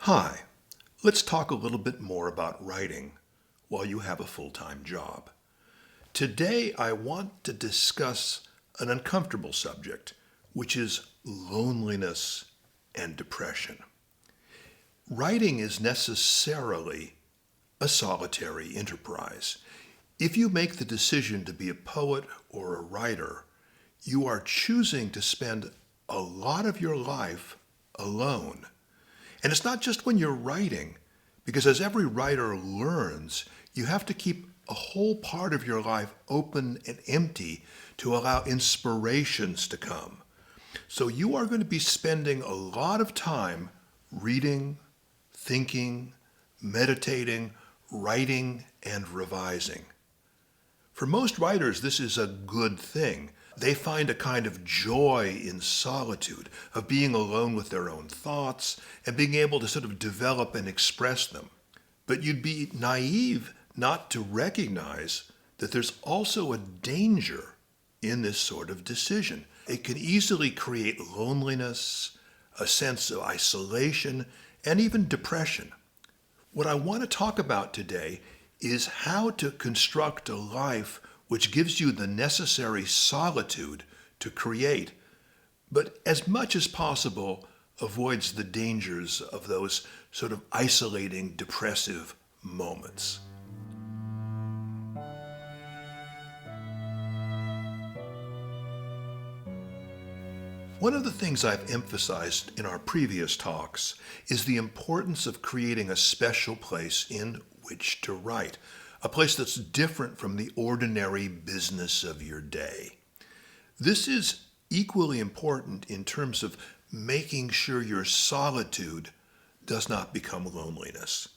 Hi, let's talk a little bit more about writing while you have a full-time job. Today I want to discuss an uncomfortable subject, which is loneliness and depression. Writing is necessarily a solitary enterprise. If you make the decision to be a poet or a writer, you are choosing to spend a lot of your life alone. And it's not just when you're writing, because as every writer learns, you have to keep a whole part of your life open and empty to allow inspirations to come. So you are going to be spending a lot of time reading, thinking, meditating, writing, and revising. For most writers, this is a good thing. They find a kind of joy in solitude, of being alone with their own thoughts and being able to sort of develop and express them. But you'd be naive not to recognize that there's also a danger in this sort of decision. It can easily create loneliness, a sense of isolation, and even depression. What I want to talk about today is how to construct a life which gives you the necessary solitude to create, but as much as possible avoids the dangers of those sort of isolating, depressive moments. One of the things I've emphasized in our previous talks is the importance of creating a special place in which to write, a place that's different from the ordinary business of your day. This is equally important in terms of making sure your solitude does not become loneliness.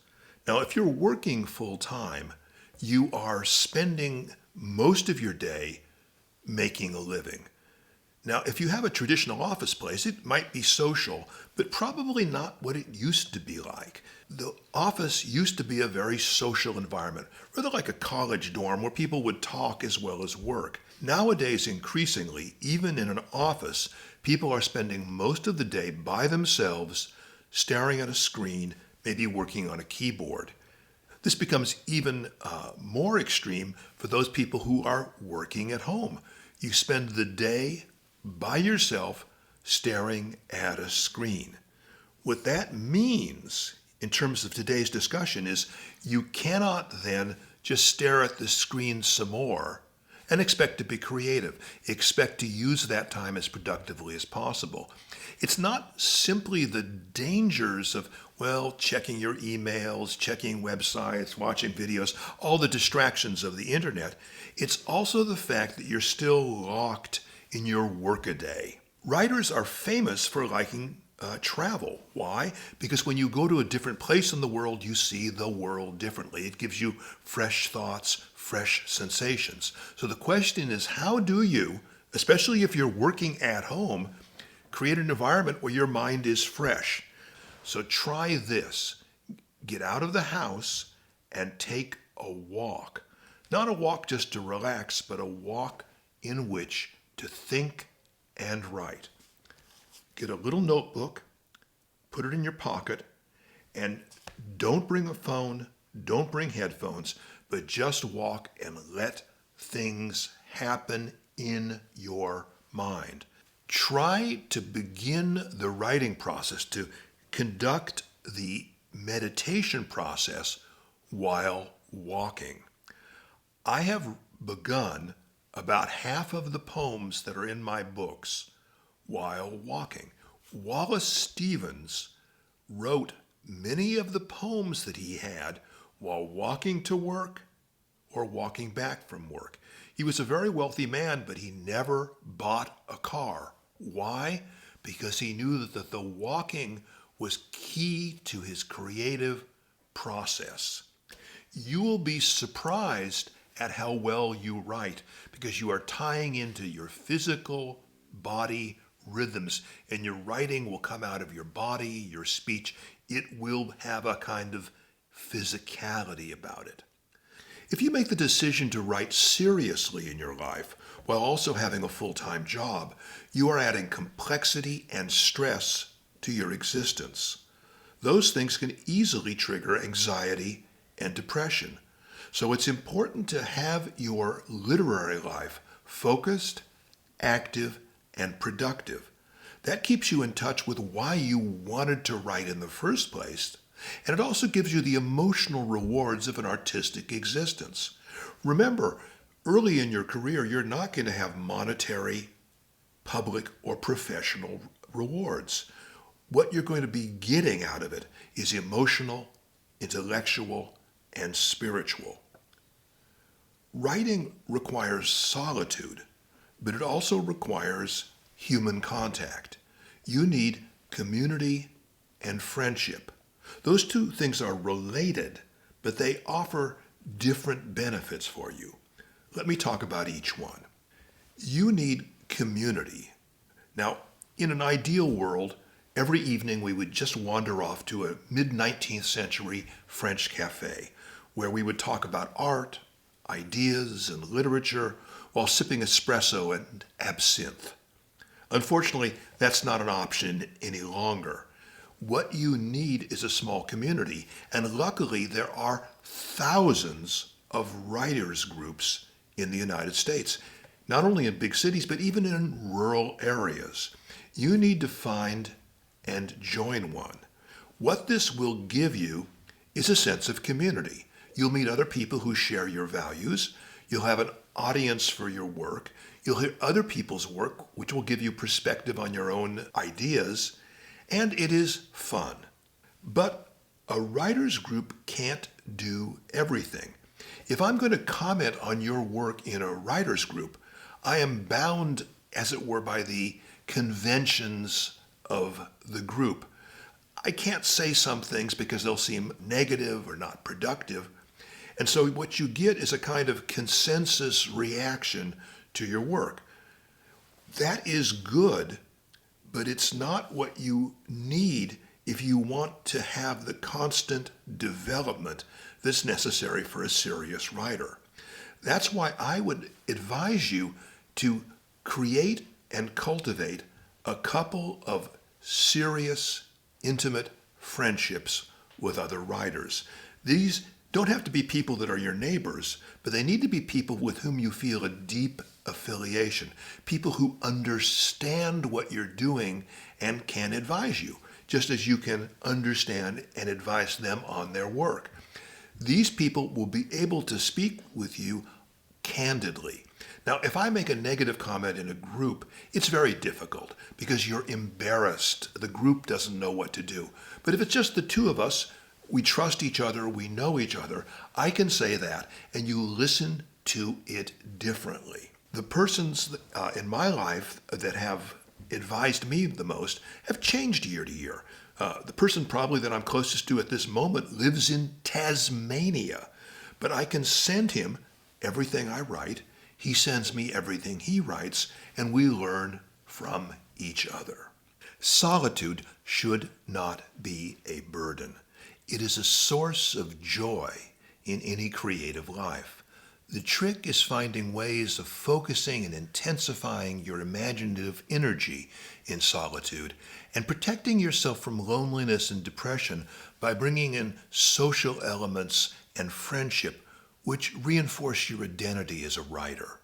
Now, if you're working full time, you are spending most of your day making a living. Now, if you have a traditional office place, it might be social, but probably not what it used to be like. The office used to be a very social environment, rather like a college dorm where people would talk as well as work. Nowadays, increasingly, even in an office, people are spending most of the day by themselves, staring at a screen, maybe working on a keyboard. This becomes even more extreme for those people who are working at home. You spend the day by yourself staring at a screen. What that means in terms of today's discussion is you cannot then just stare at the screen some more and expect to be creative. Expect to use that time as productively as possible. It's not simply the dangers of, checking your emails, checking websites, watching videos, all the distractions of the internet. It's also the fact that you're still locked in your workaday. Writers are famous for liking travel. Why? Because when you go to a different place in the world, you see the world differently. It gives you fresh thoughts, fresh sensations. So the question is, how do you, especially if you're working at home, create an environment where your mind is fresh? So try this. Get out of the house and take a walk. Not a walk just to relax, but a walk in which to think and write. Get a little notebook, put it in your pocket, and don't bring a phone, don't bring headphones, but just walk and let things happen in your mind. Try to begin the writing process, to conduct the meditation process while walking. I have begun about half of the poems that are in my books while walking. Wallace Stevens wrote many of the poems that he had while walking to work or walking back from work. He was a very wealthy man, but he never bought a car. Why? Because he knew that the walking was key to his creative process. You will be surprised at how well you write because you are tying into your physical body rhythms, and your writing will come out of your body, your speech. It will have a kind of physicality about it. If you make the decision to write seriously in your life while also having a full-time job, you are adding complexity and stress to your existence. those things can easily trigger anxiety and depression. So it's important to have your literary life focused, active, and productive. That keeps you in touch with why you wanted to write in the first place, and it also gives you the emotional rewards of an artistic existence. Remember, early in your career, you're not going to have monetary, public, or professional rewards. What you're going to be getting out of it is emotional, intellectual, and spiritual. Writing requires solitude, but it also requires human contact. You need community and friendship. Those two things are related, but they offer different benefits for you. Let me talk about each one. You need community. Now, in an ideal world, every evening we would just wander off to a mid-19th century French cafe where we would talk about art, ideas, and literature while sipping espresso and absinthe. Unfortunately, that's not an option any longer. What you need is a small community, and luckily there are thousands of writers' groups in the United States, not only in big cities, but even in rural areas. You need to find and join one. What this will give you is a sense of community. You'll meet other people who share your values. You'll have an audience for your work. You'll hear other people's work, which will give you perspective on your own ideas. And it is fun. But a writer's group can't do everything. If I'm going to comment on your work in a writer's group, I am bound, as it were, by the conventions of the group. I can't say some things because they'll seem negative or not productive. And so what you get is a kind of consensus reaction to your work. That is good, but it's not what you need if you want to have the constant development that's necessary for a serious writer. That's why I would advise you to create and cultivate a couple of serious, intimate friendships with other writers. These don't have to be people that are your neighbors, but they need to be people with whom you feel a deep affiliation, people who understand what you're doing and can advise you, just as you can understand and advise them on their work. These people will be able to speak with you candidly. Now, if I make a negative comment in a group, it's very difficult because you're embarrassed. The group doesn't know what to do. But if it's just the two of us, we trust each other, we know each other, I can say that, and you listen to it differently. The persons in my life that have advised me the most have changed year to year. The person probably that I'm closest to at this moment lives in Tasmania, but I can send him everything I write. He sends me everything he writes, and we learn from each other. Solitude should not be a burden. It is a source of joy in any creative life. The trick is finding ways of focusing and intensifying your imaginative energy in solitude and protecting yourself from loneliness and depression by bringing in social elements and friendship which reinforce your identity as a writer.